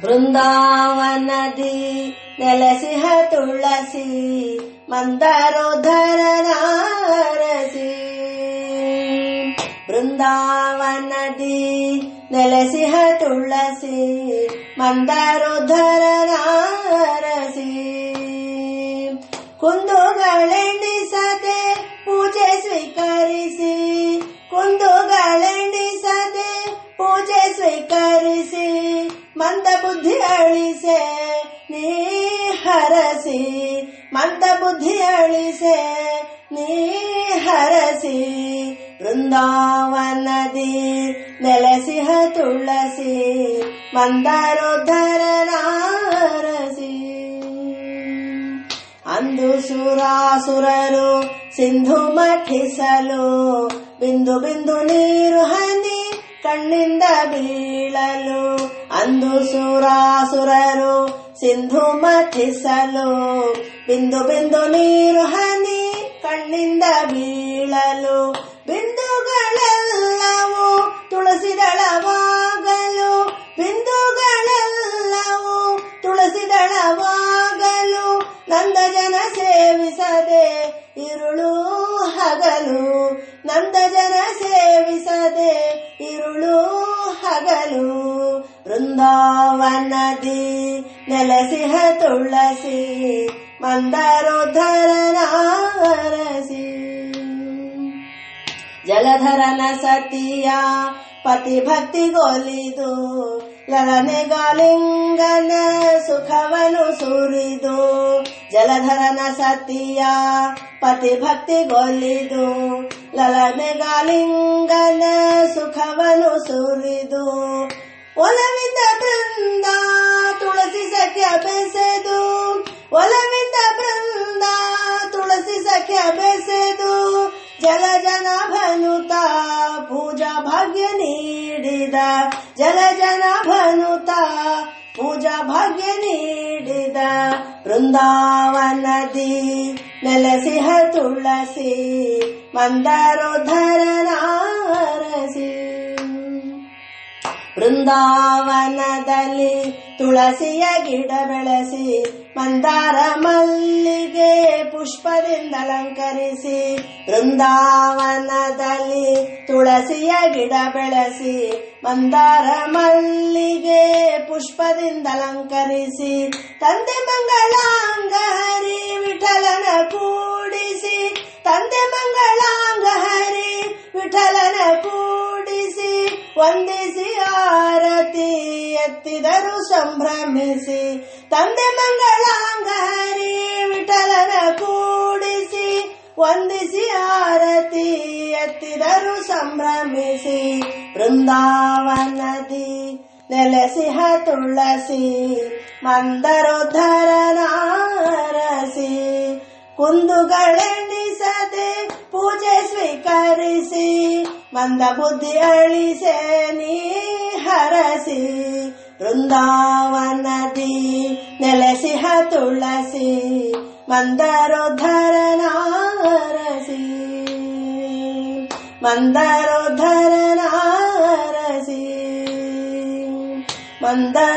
ಬೃಂದಾವನದಿ ನೆಲೆಸಿಹ ತುಳಸಿ ಮಂದರೋಧರನಾರಸಿ. ಬೃಂದಾವನದಿ ನೆಲೆಸಿಹ ತುಳಸಿ ಮಂದರೋಧರನಾರಸಿ. ಕುಂದುಗಳೆಣಿಸದೆ ಪೂಜೆ ಸ್ವೀಕರಿಸಿ, ಕುಂದುಗಳೆಣಿಸದೆ ಪೂಜೆ ಸ್ವೀಕರಿಸಿ, ಮಂದ ಬುದ್ಧಿ ಅಳಿಸೆ ನೀ ಹರಸಿ, ಮಂದ ಬುದ್ಧಿ ಅಳಿಸೆ ನೀ ಹರಸಿ. ಬೃಂದಾವನದಿ ನೆಲೆಸಿಹ ತುಳಸಿ ಮಂದರೋಧರನಾರಸಿ. ಅಂದು ಸುರಾಸುರರು ಸಿಂಧು ಮಥಿಸಲು, ಬಿಂದು ಬಿಂದು ನೀರು ಹನಿ ಕಣ್ಣಿಂದ ಬೀಳಲು. ಅಂದು ಸುರಾಸುರರು ಸಿಂಧು ಮಥಿಸಲು, ಬಿಂದು ಬಿಂದು ನೀರು ಹನಿ ಕಣ್ಣಿಂದ ಬೀಳಲು. ಬಿಂದುಗಳೆಲ್ಲವೂ ತುಳಸಿದಳವಾಗಲು, ಬಿಂದುಗಳೆಲ್ಲವೂ ತುಳಸಿದಳವಾಗಲು. ನಂದ ಜನ ಸೇವಿಸದೆ ಇರುಳು ಹಗಲು, ನಂದ ಜನ ಸೇವಿಸದೆ ಇರುಳು ಹಗಲು. ಬೃಂದಾವನದಿ ನೆಲೆಸಿಹ ತುಳಸಿ ಮಂದರೋಧರನಾರಸಿ. ಜಲಧರನ ಸತಿಯ ಪತಿ ಭಕ್ತಿಗೊಲಿದು, ಲಲನೆಗಾಲಿಂಗನ ಸುಖವನು ಸುರಿದು. ಜಲಧರನ ಸತಿಯ ಪತಿ ಭಕ್ತಿಗೊಲಿದು, ಲಲನೆಗಾಲಿಂಗನ ಸುಖವನು ಸುರಿದು. ಒಲವಿಂದ ಬೃಂದ ತುಳಸಿ ಸಖ್ಯ ಬೆಸೆದು, ಒಲವಿಂದ ಬೃಂದ ತುಳಸಿ ಸಖ್ಯ ಬೆಸೆದು. ಜಲಜನಭನುತ ಪೂಜಾ ಭಾಗ್ಯ ನೀಡಿದ, ಜಲಜನಭನುತ ಪೂಜಾ ಭಾಗ್ಯ ನೀಡಿದ. ಬೃಂದಾವನದಿ ನೆಲೆಸಿಹ ತುಳಸಿ ಮಂದರೋಧರನಾರಸಿ. ಬೃಂದಾವನದಲ್ಲಿ ತುಳಸಿಯ ಗಿಡ ಬೆಳೆಸಿ, ಮಂದಾರ ಮಲ್ಲಿಗೆ ಪುಷ್ಪದಿಂದ ಅಲಂಕರಿಸಿ. ಬೃಂದಾವನದಲ್ಲಿ ತುಳಸಿಯ ಗಿಡ ಬೆಳೆಸಿ, ಮಂದಾರ ಮಲ್ಲಿಗೆ ಪುಷ್ಪದಿಂದ ಅಲಂಕರಿಸಿ. ತಂದೆ ಮಂಗಳಾಂಗ ಹರಿ ವಿಠಲನ ಕೂಡಿಸಿ, ತಂದೆ ಮಂಗಳಾಂಗ ಹರಿ ವಿಠಲನ ಕೂಡಿಸಿ. ವಂದಿಸಿ ಆರತಿ ಎತ್ತಿದರು ಸಂಭ್ರಮಿಸಿ, ತಂದೆ ಮಂಗಳಾಂಗ ಹರಿ ವಿಠಲನ ಕೂಡಿಸಿ. ವಂದಿಸಿ ಆರತಿ ಎತ್ತಿದರು ಸಂಭ್ರಮಿಸಿ. ಬೃಂದಾವನದಿ ನೆಲೆಸಿಹ ತುಳಸಿ ಮಂದರೋಧರನಾರಸಿ. ಕುಂದುಗಳೆಣಿಸದೆ ಪೂಜೆ ಸ್ವೀಕರಿಸಿ, ಮಂದ ಬುದ್ಧಿ ಅಳಿಸೆ ನೀ ಹರಸಿ. ಬೃಂದಾವನದಿ ನೆಲೆಸಿಹ ತುಳಸಿ ಮಂದರೋಧರನಾರಸಿ, ಮಂದರೋಧರನಾರಸಿ, ಮಂದರೋಧರನಾರಸಿ.